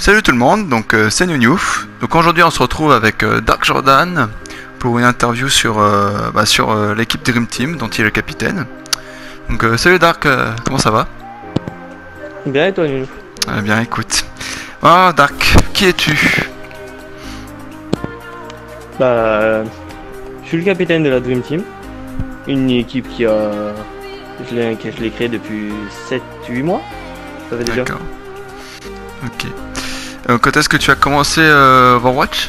Salut tout le monde, donc c'est Newnew. Donc aujourd'hui on se retrouve avec Dark Jordan pour une interview sur, l'équipe Dream Team dont il est le capitaine. Donc salut Dark, comment ça va? Bien et toi Newnew? Bien écoute. Ah Dark, qui es-tu? Je suis le capitaine de la Dream Team, une équipe qui a... Je l'ai créée depuis 7-8 mois, ça fait déjà. D'accord. Ok. Quand est-ce que tu as commencé Overwatch?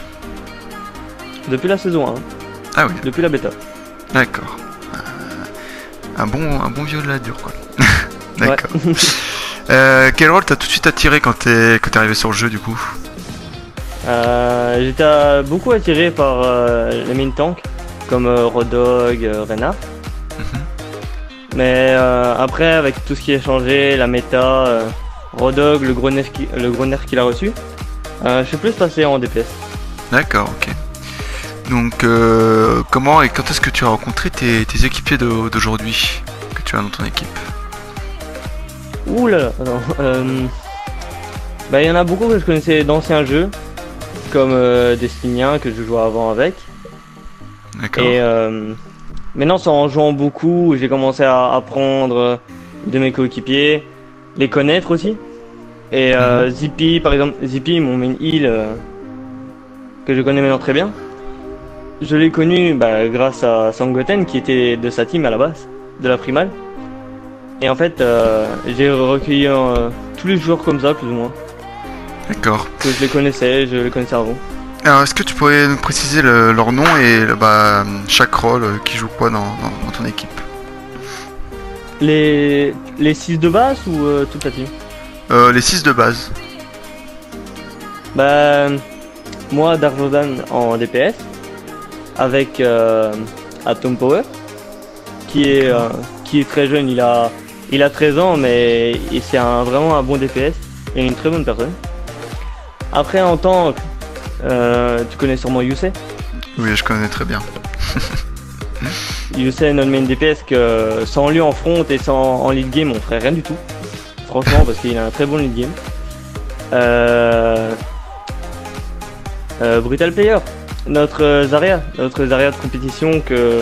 Depuis la saison 1, Ah oui. depuis la bêta. D'accord. Un bon vieux de la dure quoi. D'accord. Ouais. Quel rôle t'as tout de suite attiré quand t'es arrivé sur le jeu du coup? J'étais beaucoup attiré par les main tanks, comme Rodog, Reinhardt. Mais après, avec tout ce qui a changé, la méta, Rodog, le gros nerf qu'il a reçu, je suis plus passé en DPS. D'accord, ok. Donc, comment et quand est-ce que tu as rencontré tes équipiers d'aujourd'hui que tu as dans ton équipe? Ouh là là, attends. Il y en a beaucoup que je connaissais d'anciens jeux, comme Destiny 1 que je jouais avant avec. D'accord. Et maintenant, c'est en jouant beaucoup, j'ai commencé à apprendre de mes coéquipiers, les connaître aussi. Et Zippy, par exemple, Zippy, mon main heal, que je connais maintenant très bien. Je l'ai connu grâce à Sangoten, qui était de sa team à la base, de la primale. Et en fait, j'ai recueilli tous les joueurs comme ça, plus ou moins. D'accord. Que je les connaissais avant. Alors, est-ce que tu pourrais nous préciser leur nom et chaque rôle qui joue quoi dans ton équipe? Les 6 de base ou toute la team? Les 6 de base. Moi, Dark Jordan en DPS, avec Atom Power, qui est très jeune, il a 13 ans, mais c'est vraiment un bon DPS et une très bonne personne. Après, en tank, tu connais sûrement Yusei. Oui, je connais très bien. Yusei est notre main DPS que sans lui en front et en lead game, on ferait rien du tout. Franchement, parce qu'il a un très bon lead game. Brutal Player, notre Zarya de compétition, que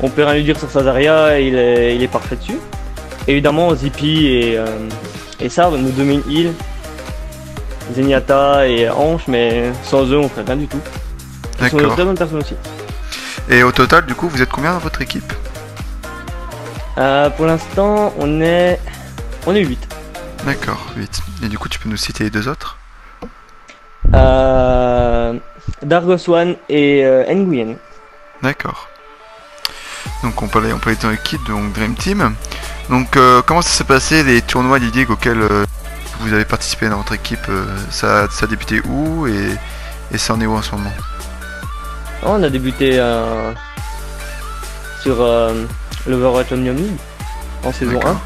on peut rien lui dire sur sa Zarya, il est parfait dessus. Évidemment, Zippy et Sarv, nous deux main heal, Zenyatta et Ange, mais sans eux on ferait rien du tout. Ils sont de très bonnes personnes aussi. Et au total, du coup, vous êtes combien dans votre équipe? Pour l'instant, on est 8. D'accord, 8. Et du coup, tu peux nous citer les deux autres? Dargoswan et Nguyen. D'accord. Donc on parlait de ton équipe, donc Dream Team. Donc comment ça s'est passé les tournois de Ligue auxquels vous avez participé dans votre équipe? Ça a débuté où et ça en est où en ce moment? On a débuté sur l'Overwatch Omnium League en saison 1.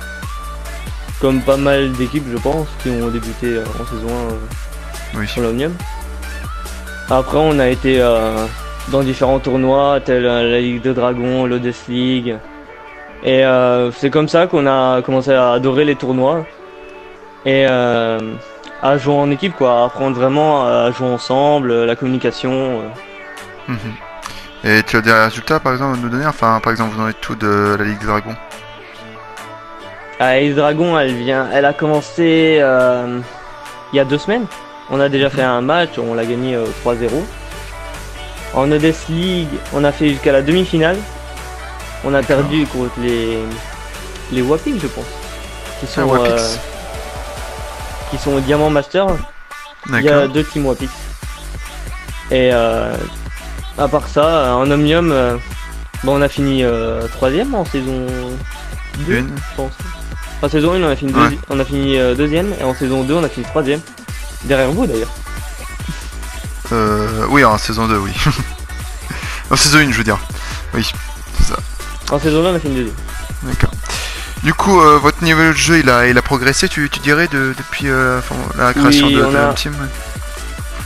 Comme pas mal d'équipes, je pense, qui ont débuté en saison 1 sur l'Omnium. Après, on a été dans différents tournois, tels la Ligue de Dragons, l'Odes League. Et c'est comme ça qu'on a commencé à adorer les tournois. Et à jouer en équipe, quoi, à apprendre vraiment à jouer ensemble, la communication. Et tu as des résultats par exemple à nous donner? Enfin, par exemple, vous en êtes tout de la Ligue des Dragons? La Ligue des Dragons, elle a commencé il y a 2 semaines. On a déjà fait un match, on l'a gagné 3-0. En Odes League, on a fait jusqu'à la demi-finale. On a perdu contre les Wapix, je pense. Qui sont au Diamant Master. Il y a 2 teams Wapix. Et à part ça, en Omnium, on a fini 3ème en saison 2, je pense. En saison 1, on a fini 2ème, et en saison 2, on a fini 3ème. Derrière vous d'ailleurs. Oui, en saison 2, oui. En saison 1, je veux dire. Oui, c'est ça. En saison 2, on a fini 2ème. D'accord. Du coup, votre niveau de jeu, il a progressé, tu dirais, depuis la création de Dream Team?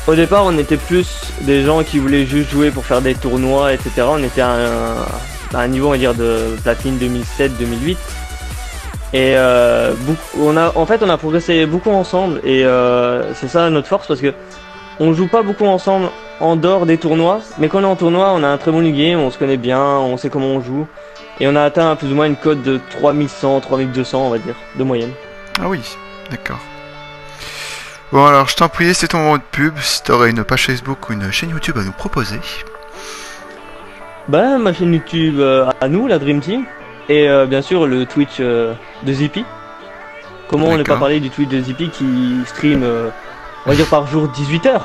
Au départ, on était plus des gens qui voulaient juste jouer pour faire des tournois, etc. On était à un niveau, on va dire, de platine 2007-2008. Et on a progressé beaucoup ensemble et c'est ça notre force parce que on joue pas beaucoup ensemble en dehors des tournois, mais quand on est en tournoi, on a un très bon game, on se connaît bien, on sait comment on joue et on a atteint plus ou moins une cote de 3100, 3200 on va dire, de moyenne. Ah oui, d'accord. Bon alors je t'en prie, c'est ton moment de pub, si t'aurais une page Facebook ou une chaîne YouTube à nous proposer. Bah ma chaîne YouTube à nous, la Dream Team. Et bien sûr le Twitch de Zippy. Comment on n'est pas parlé du Twitch de Zippy qui stream, on va dire par jour 18h.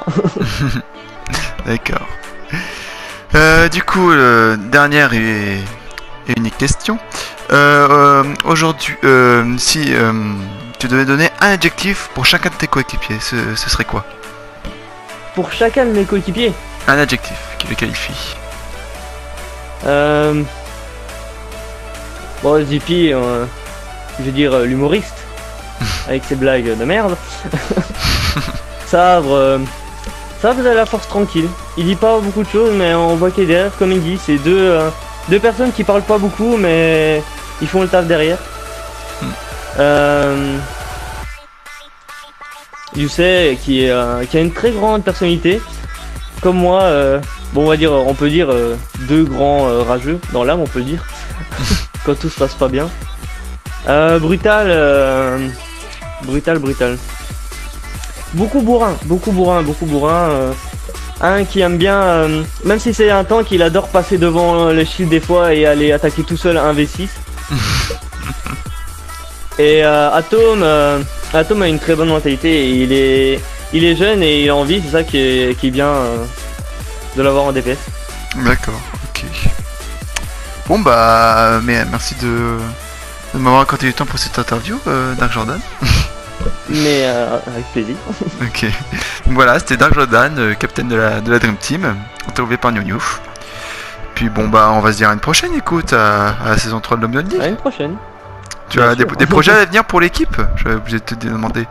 D'accord. Du coup, dernière et unique question. Aujourd'hui, si tu devais donner un adjectif pour chacun de tes coéquipiers, ce serait quoi? Pour chacun de mes coéquipiers? Un adjectif qui le qualifie. Bon, Zippy, je veux dire l'humoriste, avec ses blagues de merde. Sabre, Sabre a la force tranquille. Il dit pas beaucoup de choses, mais on voit qu'il est derrière, comme il dit. C'est deux personnes qui parlent pas beaucoup, mais ils font le taf derrière. Yusei, qui a une très grande personnalité. Comme moi, bon, on peut dire deux grands rageux dans l'âme, on peut le dire. Quand tout se passe pas bien. Brutal. Beaucoup bourrin. Un qui aime bien, même si c'est un tank, il adore passer devant le shield des fois et aller attaquer tout seul un V6. Et Atom a une très bonne mentalité. Et il est jeune et il a envie, c'est ça qui est bien de l'avoir en DPS. D'accord, ok. Bon bah, mais merci de m'avoir accordé du temps pour cette interview, Dark Jordan. Mais avec plaisir. Ok. Donc voilà, c'était Dark Jordan, capitaine de la Dream Team, interviewé par New. Puis bon bah, on va se dire à une prochaine, écoute, à la saison 3 de l'Omnium League. À une prochaine. Tu as des projets à venir pour l'équipe? Je vais obligé de te demander.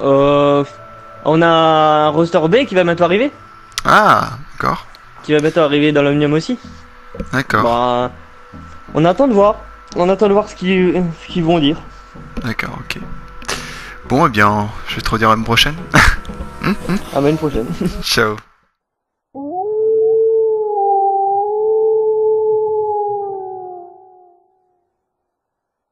On a un roster B qui va bientôt arriver. Ah, d'accord. Qui va bientôt arriver dans l'Omnium aussi. D'accord. Bah, on attend de voir. Ce qu'ils vont dire. D'accord, ok. Bon, eh bien, je vais te redire à une prochaine. À une prochaine. Ciao.